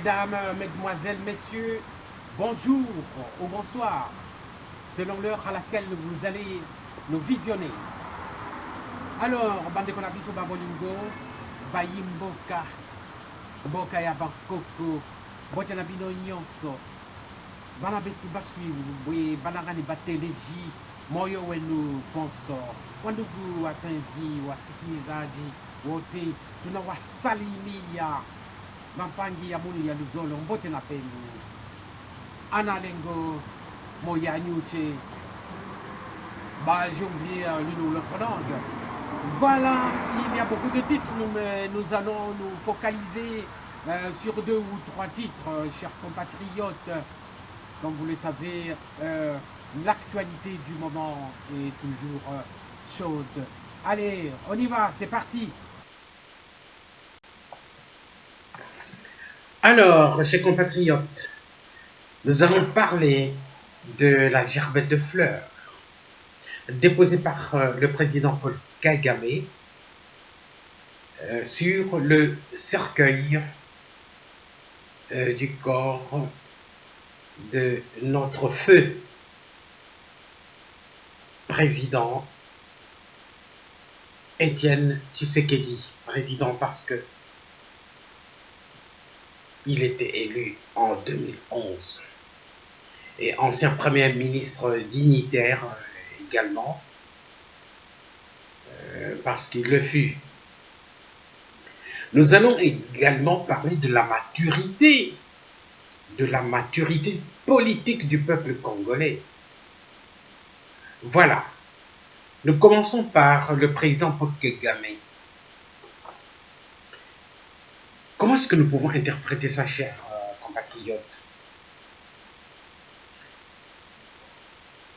Mesdames, Mesdemoiselles, Messieurs, bonjour ou bonsoir, selon l'heure à laquelle vous allez nous visionner. Alors, bande konabiso babolingo, bayimboka, mboka ya bakoko, bote na bino nyonso, bana betu basui, banangani bateleji, moyo wenu bonso, wandugu wapenzi, wasikilizaji, wote, tunawasalimia. Mampangi ya muni ya luzolo mbote na pendo analengo moya nyuche bah j'ai oublié l'une ou l'autre langue. Voilà, il y a beaucoup de titres, nous allons nous focaliser sur 2 ou 3 titres, chers compatriotes. Comme vous le savez, l'actualité du moment est toujours chaude. Allez, on y va, c'est parti. Alors, chers compatriotes, nous allons parler de la gerbette de fleurs déposée par le président Paul Kagame sur le cercueil du corps de notre feu président Étienne Tshisekedi, président parce que il était élu en 2011 et ancien premier ministre dignitaire également, parce qu'il le fut. Nous allons également parler de la maturité politique du peuple congolais. Voilà. Nous commençons par le président Paul Kagame. Comment est-ce que nous pouvons interpréter ça, chers compatriotes?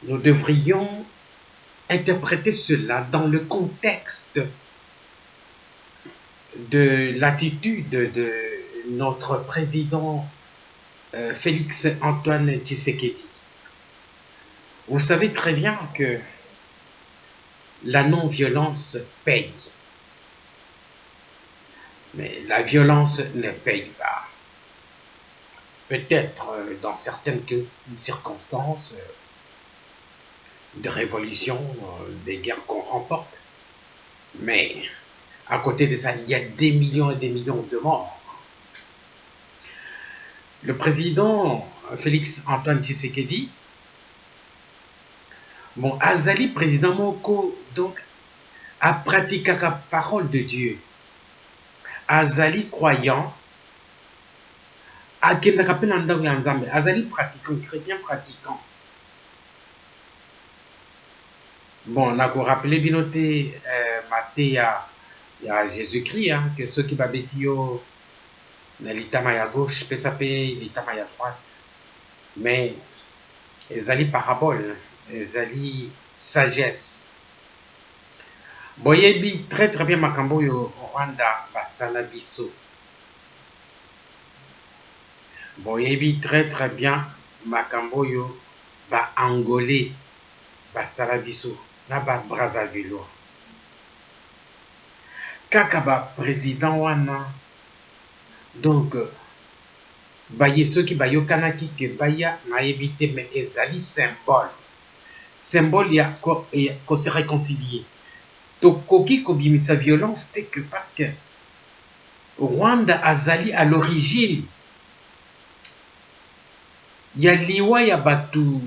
Nous devrions interpréter cela dans le contexte de l'attitude de notre président Félix Antoine Tshisekedi. Vous savez très bien que la non-violence paye. Mais la violence ne paye pas. Peut-être dans certaines circonstances de révolution, des guerres qu'on remporte. Mais à côté de ça, il y a des millions et des millions de morts. Le président Félix Antoine Tshisekedi, bon, Azali, président Moko, donc, a pratiqué la parole de Dieu. Azali croyant, Azali pratiquant, chrétien pratiquant. Bon, on a rappelé binoté Matthieu, il y a Jésus-Christ, hein, que ceux qui babetio dans l'itama à gauche, peut s'appeler l'itama à droite. Mais Azali parabole, Azali sagesse. Boyebi très très bien makambo yo Rwanda basala biso. Boyebi très très bien makambo yo ba angolais basala biso na ba Brazzaville. Kaka ba président wana donc baye soki bayokanaki ke baya na éviter mais ezali symbole ya ko se réconcilier. Tokoki kobimisa violence c'est que parce que Rwanda azali à l'origine ya liwa ya batu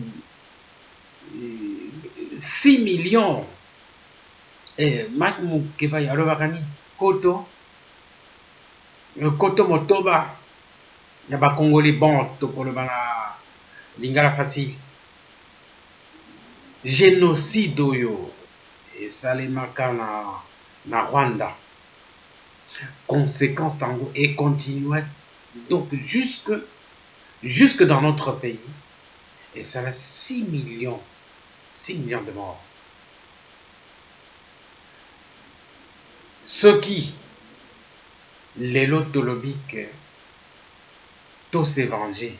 6 millions makmu keba ya lobakani koto motoba ya ba congolais bon tokoloba na lingala facile génocide oyo esalemaka na Rwanda, conséquence tango et continue donc jusque dans notre pays, et ça a 6 millions de morts. Ce qui les lotolobiques tous s'est vengé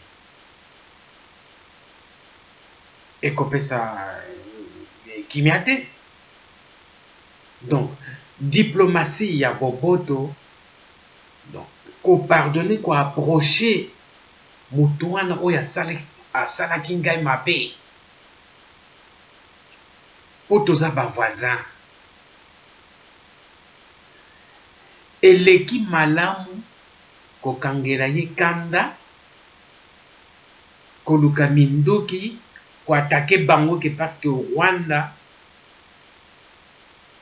et copé ça qui m'y a été. Donc, diplomatie ya boboto, donc kopardonne koapproche moto wana oyo asalaki ngai mabe mpo toza bavoisin. Eleki malamu kokangela ye kanda, koluka minduki, koatake bango ke parce que Rwanda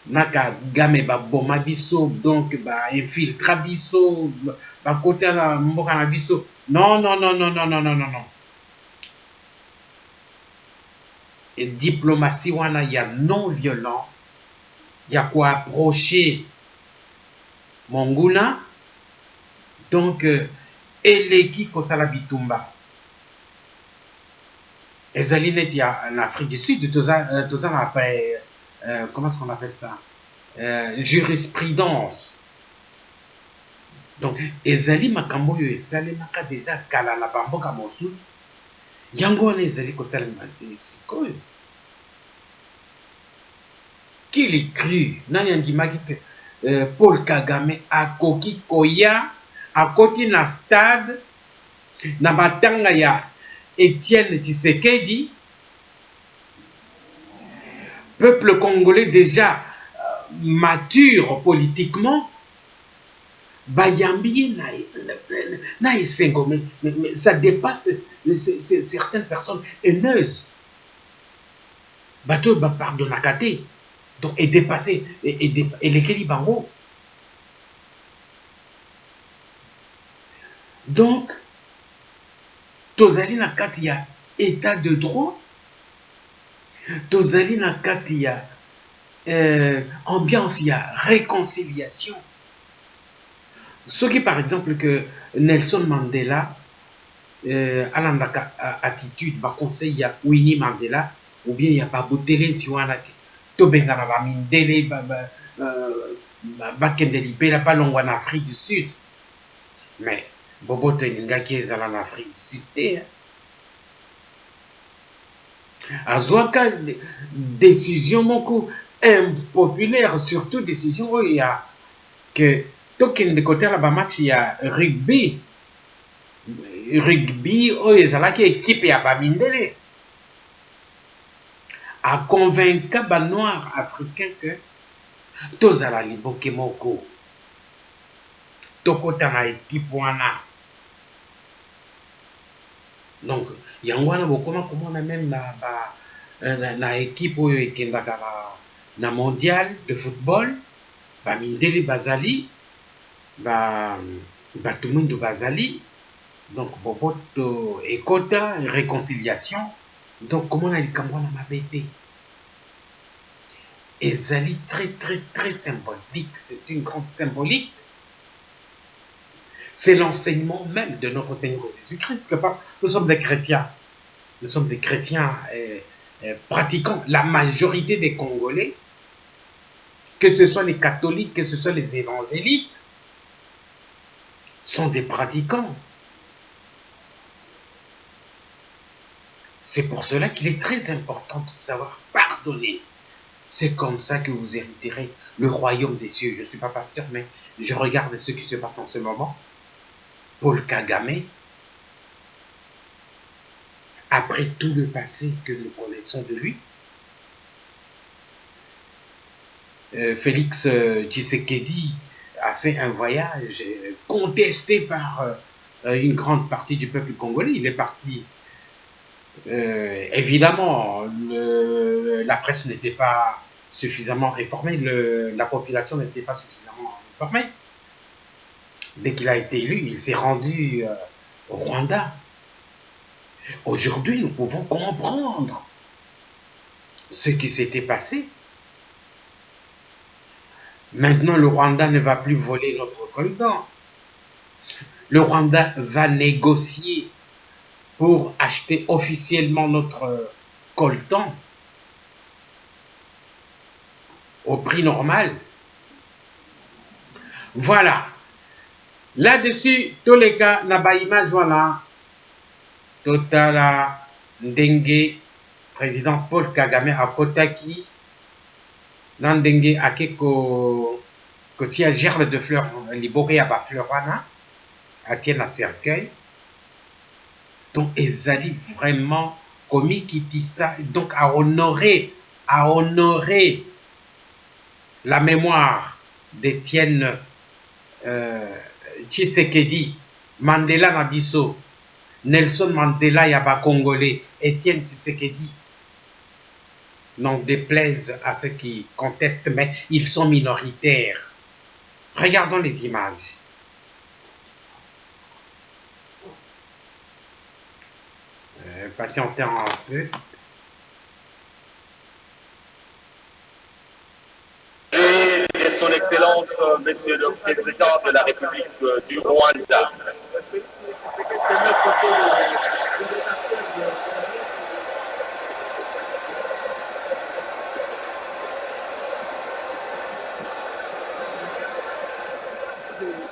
naka game baboma biso, donc infiltra biso, bakota na mboka na biso. Non, non, non, non, non, non, non, non, non. Et diplomatie wana ya non-violence, ya quoi approcher Monguna, donc eleki kosala bitumba. Ezali net ya en Afrique du Sud, toza na comment est-ce qu'on appelle ça, jurisprudence. Donc ezali makambo yo esalemaka déjà kala na bamboka mosusu, yango wana ezali kosalema te sikoyo. Qui l'écrit nani andimaki ke Paul Kagame akoki koya akoti na stade na matanga ya Etienne Tshisekedi, peuple congolais déjà mature politiquement, bayambi na esengo, mais ça dépasse certaines personnes haineuses. Bato ba pardonnaka te, donc est dépassé et lesquels bango. Donc tozali na kati ya état de droit, tozali na kati ya ambiance ya réconciliation. Ce qui par exemple que Nelson Mandela alandaka attitude ba conseil ya Winnie Mandela ou bien ya Babutele Ziwana te tobengana ba mindele bakende libela balongwa na Afrique du Sud, mais Boboto Ngaki ezala en Afrique du Sud te. Azwaka décision moko impopulaire, surtout décision où il y a que token de côté là ba match il y a rugby où ezalaki équipe ya bamindele a convaincre ba noir africain que tozala liboke moko tokota na équipe wana. Donc yango wana bokoma komona même na équipe oyo ekendaka na mondial de football bamindele bazali bato mwindu bazali, donc boboto ekota réconciliation. Donc komona likambo wana mabe te, ezali très très très symbolique, c'est une grande symbolique. C'est l'enseignement même de notre Seigneur Jésus-Christ, parce que nous sommes des chrétiens. Nous sommes des chrétiens pratiquants. La majorité des Congolais, que ce soit les catholiques, que ce soit les évangéliques, sont des pratiquants. C'est pour cela qu'il est très important de savoir pardonner. C'est comme ça que vous hériterez le royaume des cieux. Je ne suis pas pasteur, mais je regarde ce qui se passe en ce moment. Paul Kagame, après tout le passé que nous connaissons de lui, Félix Tshisekedi a fait un voyage contesté par une grande partie du peuple congolais. Il est parti, évidemment, la presse n'était pas suffisamment informée, la population n'était pas suffisamment informée. Dès qu'il a été élu, il s'est rendu au Rwanda. Aujourd'hui, nous pouvons comprendre ce qui s'était passé. Maintenant, le Rwanda ne va plus voler notre coltan. Le Rwanda va négocier pour acheter officiellement notre coltan au prix normal. Voilà. Là-dessus, tous les cas, na ba image voilà. Totala ndenge président Paul Kagame akotaki na ndenge akeko kotia gerbe de fleurs liboke ya ba fleur wana atienne à cercueil. Donc, ezali vraiment commis qui dit ça, donc à honorer la mémoire d'Étienne Tshisekedi, Mandela Nabiso, Nelson Mandela Yaba Congolais, Étienne Tshisekedi. N'en déplaise à ceux qui contestent, mais ils sont minoritaires. Regardons les images. Patientez un peu. Et son Excellence, Monsieur le Président de la République du Rwanda.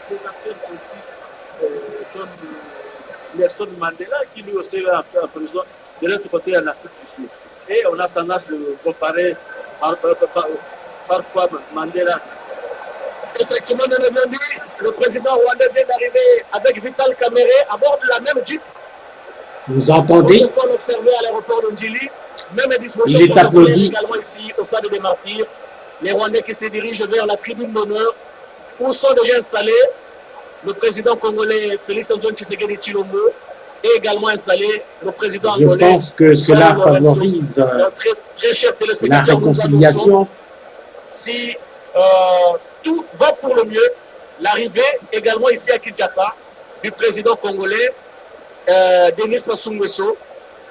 Des acteurs politiques comme Nelson Mandela, qui lui aussi est en prison de l'autre côté en Afrique du Sud. Et on a tendance de comparer parfois Mandela. Effectivement, le président rwandais vient d'arriver avec Vital Kamerhe à bord de la même Jeep. Vous entendez? On observé à l'aéroport de Ndjili. Même Il est applaudi. Également ici au stade des Martyrs. Les Rwandais qui se dirigent vers la tribune d'honneur où sont déjà installés le président congolais Félix Antoine Tshisekedi Tshilombo et également installé le président Je angolais. pense que cela favorise Très cher la réconciliation. Si tout va pour le mieux, l'arrivée également ici à Kinshasa du président congolais Denis Sassou Nguesso,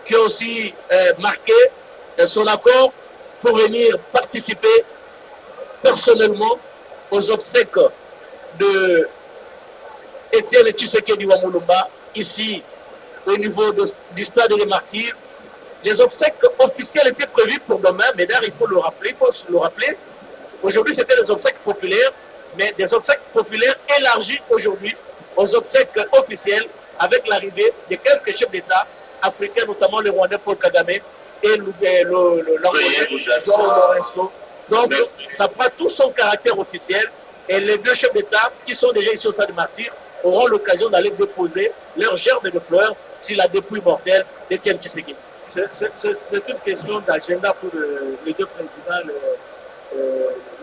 qui a aussi marqué son accord pour venir participer personnellement aux obsèques de Étienne Tshisekedi Wamulumba, ici au niveau du stade des Martyrs. Les obsèques officielles étaient prévues pour demain, mais d'ailleurs il faut le rappeler. Aujourd'hui c'était des obsèques populaires, mais des obsèques populaires élargies aujourd'hui aux obsèques officielles avec l'arrivée de quelques chefs d'État africains, notamment le Rwandais Paul Kagame et l'Angolais João Lourenço. Donc ça prend tout son caractère officiel et les deux chefs d'État qui sont déjà ici au stade des Martyrs auront l'occasion d'aller déposer leur gerbe de fleurs sur la dépouille mortelle d'Étienne Tshisekedi. C'est une question d'agenda pour les deux présidents,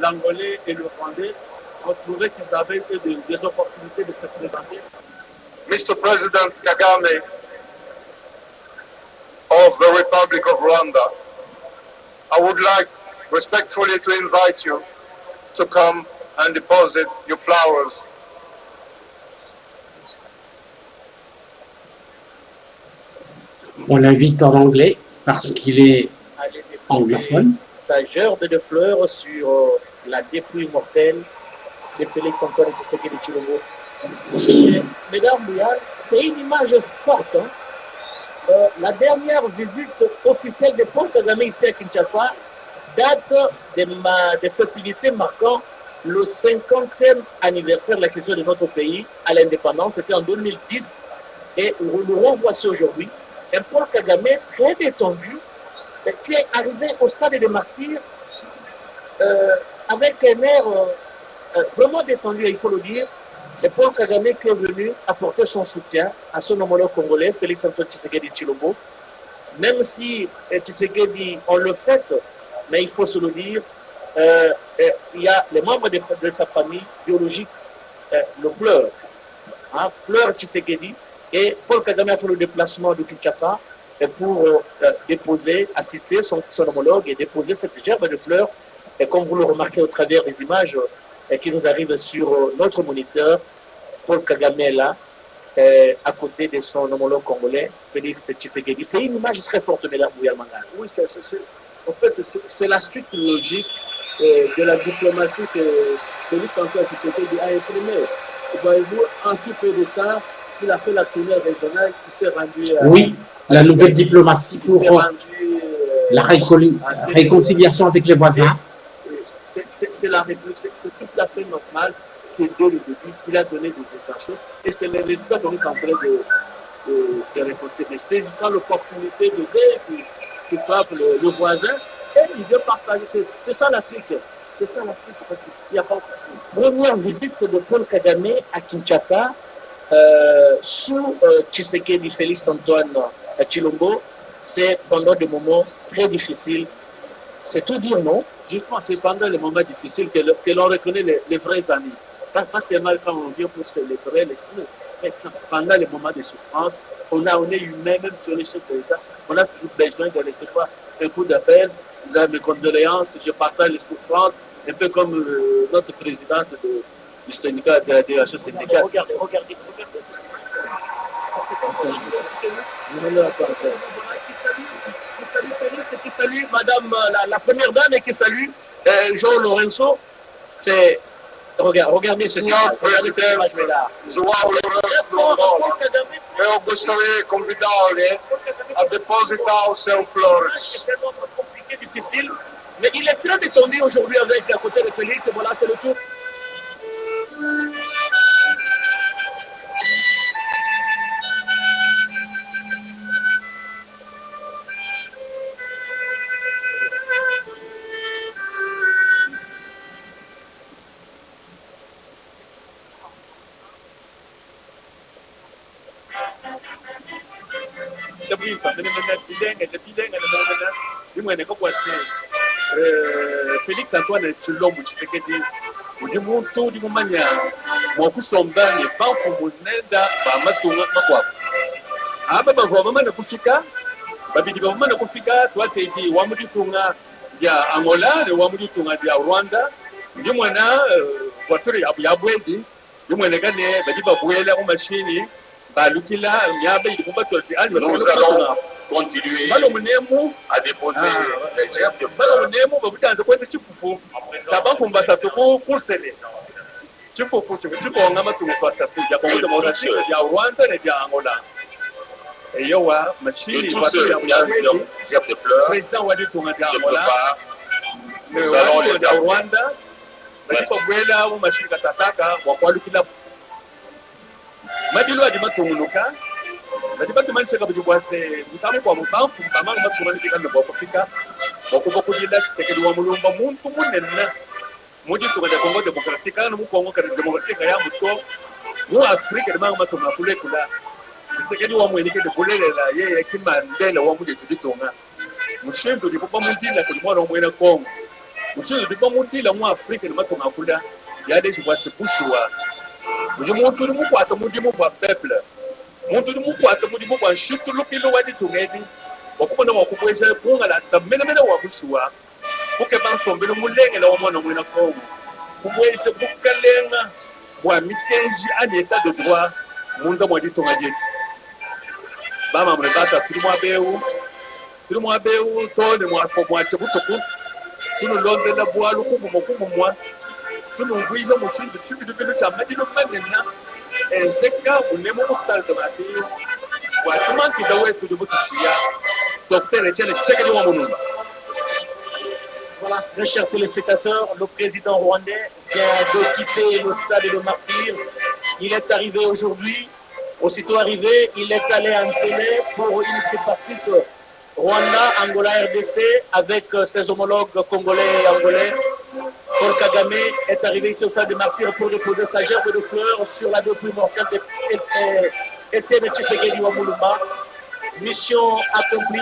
l'Angolais et le Rwandais. On trouvait qu'ils avaient des opportunités de se présenter. Mr. President Kagame of the Republic of Rwanda, I would like respectfully to invite you to come and deposit your flowers. On l'invite en anglais parce qu'il est anglophone. Sa gerbe de fleurs sur la dépouille mortelle de Félix Antoine Tshisekedi Tshilombo. Mesdames, c'est une image forte. Hein? La dernière visite officielle de Paul Kagame ici à Kinshasa date des festivités marquant le 50e anniversaire de l'accession de notre pays à l'indépendance. C'était en 2010 et nous le revoici aujourd'hui. Un Paul Kagame très détendu qui est arrivé au stade des Martyrs avec un air vraiment détendu, il faut le dire. Et Paul Kagame qui est venu apporter son soutien à son homologue congolais, Félix Antoine Tshisekedi Tshilombo. Même si Tshisekedi, on le fête, mais il faut se le dire, il y a les membres de sa famille biologique le pleurent. Hein, pleure Tshisekedi. Et Paul Kagame a fait le déplacement de Kinshasa pour déposer, assister son homologue et déposer cette gerbe de fleurs. Et comme vous le remarquez au travers des images qui nous arrivent sur notre moniteur, Paul Kagame est là, à côté de son homologue congolais, Félix Tshisekedi. C'est une image très forte, mesdames Bouyamanga. Oui, en fait, c'est la suite logique de la diplomatie que Félix Antoine Tshisekedi a imprimée. Voyez-vous, en si peu de temps, il a fait la tournée régionale, il s'est rendu... Oui, la nouvelle diplomatie pour la réconciliation avec les voisins. C'est la République, c'est tout à fait normal que dès le début, il a donné des intentions et c'est les résultats qu'on est en train de récolter. Mais saisissant l'opportunité de dire qu'il frappe le voisin et il veut partager. C'est ça l'Afrique. C'est ça l'Afrique parce qu'il n'y a pas de... Première visite de Paul Kagame à Kinshasa sous Tshisekedi Félix Antoine Tshilombo, c'est pendant des moments très difficiles. C'est tout dire, non? Justement, c'est pendant les moments difficiles que l'on reconnaît les vrais amis. Pas seulement quand on vient pour célébrer l'esprit, mais pendant les moments de souffrance, on est humain, même sur les chefs d'État, on a toujours besoin de recevoir un coup d'appel, vous avez mes condoléances, je partage les souffrances, un peu comme notre présidente du syndicat, de la délégation syndicale. Regardez. Qui salue Madame la première dame et qui salue Jean Lorenzo. C'est regardez ce Signor Presidente, João Lourenço Longola, eu gostaria de convidá-lo a depositar o seu flores. C'est un compliqué, difficile, mais il est très détendu aujourd'hui avec à côté de Félix. Et voilà, c'est le tour. Félix Antoine Tshilombo Tshisekedi udi muntu udi mumanya mwakusombanye bamfu munenda bamatunga makwabo aba bava bamana kufika babidi bamana kufika twateidi wamuditunga dia Angola ne wamuditunga dia Rwanda ndi mwana kwaturi yabwedi ndi mwana gane badi babwela mu machine balukila nyabe ikumbatoti ali Nous allons continuer à déposer les germes de fleurs. Et tous ceux qui ont des germes de fleurs, ce pas, nous allons les amener. Merci. Bati batu mani seka buju bwase musamu kwa mbanfu bamanga batu mani kika ndo Afrika bakuba kujila Tshisekedi wa mulumba muntu munenna muji tukada Kongo Democratique kana mu Kongo kana Democratique ya muto mu Afrika de manga masoma kule kula Tshisekedi wa mwenike de kulelela yeye kimandela wa muje tuditonga mushindu lipopa mundila kuli mwana mwena Kongo mushindu lipopa mundila mu Afrika de matonga kula yade shibwase pushwa muji muntu ni mukwata muji mu kwa peuple muntu mukwata muri mu kwanshutu lukilo wadi tungedi wakubona wakubweza kungala tamene wakushuwa kuke bansombele mulengela wa mwana mwena Kongo kubweze bukalenga bwa mitenji ani état de droit munda mwadi tungaje bama mrebata tuli mwabeu tone mwafo mwache butuku tunu londela bwalu kumumwa tunu ngwiza mushindu chibidu bidu cha madilo manena ezeka unemo mustari tomati wachimanki dawe tudu butushia docteur Etienne Tshisekedi wa Mulumba. Voilà, mes chers téléspectateurs, le président rwandais vient de quitter le stade de Martyrs. Il est arrivé aujourd'hui. Aussitôt arrivé, il est allé à Nzélé pour une tripartite Rwanda, Angola, RDC avec ses homologues congolais et angolais. Paul Kagame est arrivé ici au stade de Martyrs pour déposer sa gerbe de fleurs sur la dépouille mortelle d'Etienne Tshisekedi wa Mulumba. Mission accomplie.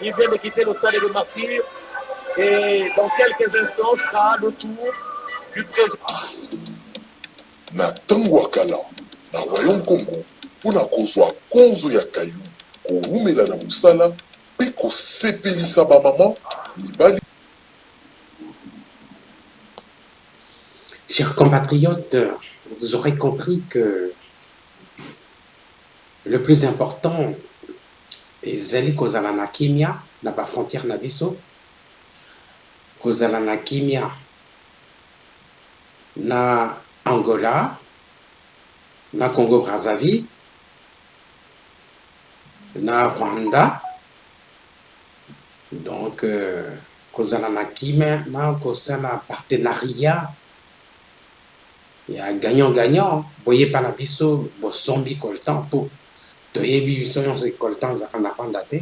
Il vient de quitter le stade de Martyrs. Et dans quelques instants sera le tour du président. Na ntango ya kala na royaume Congo mpona kozwa konzo ya kayu kowumela na mosala mpe kosepelisa bamama mibali. Chers compatriotes, vous aurez compris que le plus important ezali kozala na kimia na ba frontière na biso, kozala na kimia na Angola, na Congo Brazzaville, na Rwanda. Donc kozala na kimia na kozala partenariat ya gagnant-gagnant. Boye pa na biso bosombi coltan po toyebi biso nyonso coltan ezaka na Rwanda te.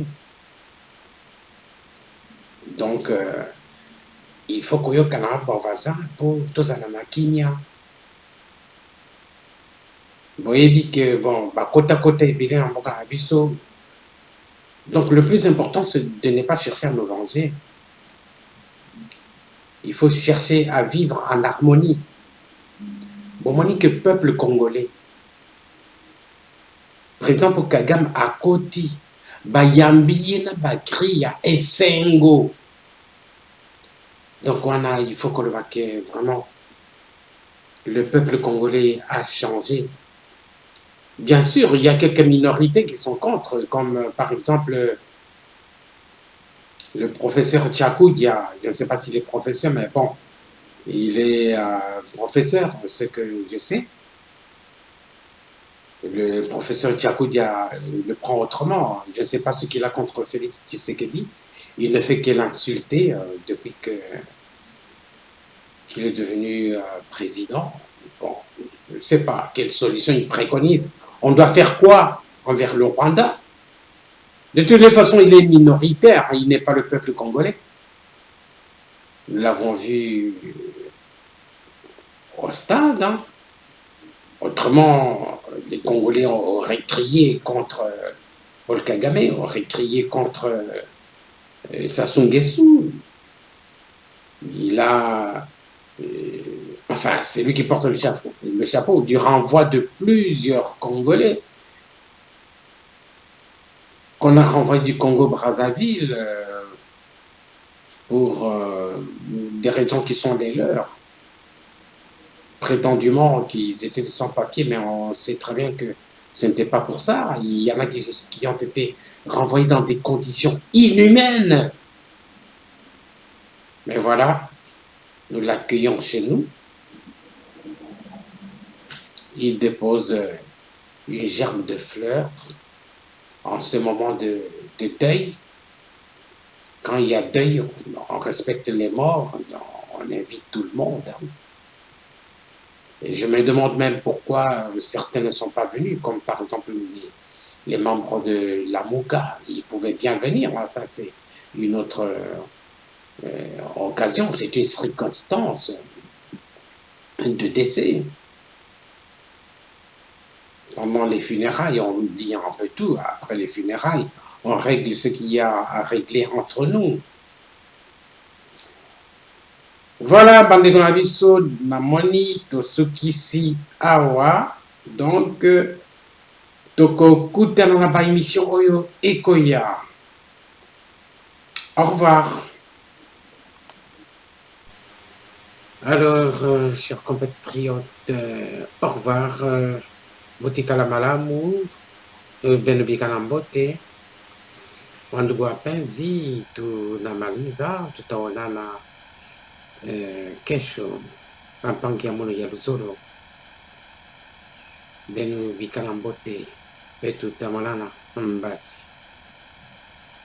Donc il faut koyokana ba voisin po tozala na kimia Bon, il dit que, bon, bah, côte à côte, il y a un bon abisso. Donc, le plus important, c'est de ne pas chercher à nous venger. Il faut chercher à vivre en harmonie. Bon, moi, que peuple congolais, président pour Kagame à côté, bayambi na bakri ya esengo. Donc, il faut qu'on le voit que vraiment, le peuple congolais a changé. Bien sûr, il y a quelques minorités qui sont contre, comme par exemple le professeur Tchakoudia. Je ne sais pas s'il est professeur, mais bon, il est professeur, ce que je sais. Le professeur Tchakoudia le prend autrement. Je ne sais pas ce qu'il a contre Félix Tshisekedi. Il ne fait que l'insulter depuis qu'il est devenu président. Bon, je ne sais pas quelle solution il préconise. On doit faire quoi envers le Rwanda? De toutes les façons, il est minoritaire. Il n'est pas le peuple congolais. Nous l'avons vu au stade. Hein. Autrement, les Congolais auraient crié contre Paul Kagame, auraient crié contre Sassou Nguesso. Il a... enfin, c'est lui qui porte le chapeau du renvoi de plusieurs Congolais qu'on a renvoyé du Congo-Brazzaville pour des raisons qui sont les leurs. Prétendument qu'ils étaient sans papier, mais on sait très bien que ce n'était pas pour ça. Il y en a qui ont été renvoyés dans des conditions inhumaines. Mais voilà, nous l'accueillons chez nous. Il dépose une gerbe de fleurs en ce moment de deuil. Quand il y a deuil, on respecte les morts, on invite tout le monde. Et je me demande même pourquoi certains ne sont pas venus, comme par exemple les membres de la Mouka. Ils pouvaient bien venir, hein, ça c'est une autre occasion, c'est une circonstance de décès. Pendant les funérailles, on dit un peu tout. Après les funérailles, on règle ce qu'il y a à régler entre nous. Voilà, bande na biso namoni tosukisi awa. Donc, tokokutana na ba émission oyo ekoya. Au revoir. Alors, chers compatriotes, au revoir. Botikala malamu, benubika na mbote. Wandugu wapenzi, tunamaliza, tutaonana kesho pampangia mono ya Luzolo. Benubika na mbote, betu tamonana mbasi.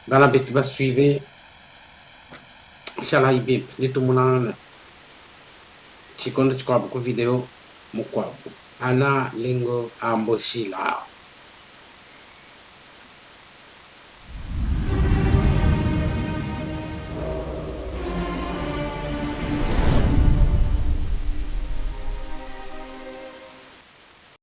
Bana betu basuive, shala ibib, nitumunana. Chikondo chikwabu ku video mukwabu. Ana lingo amboshila.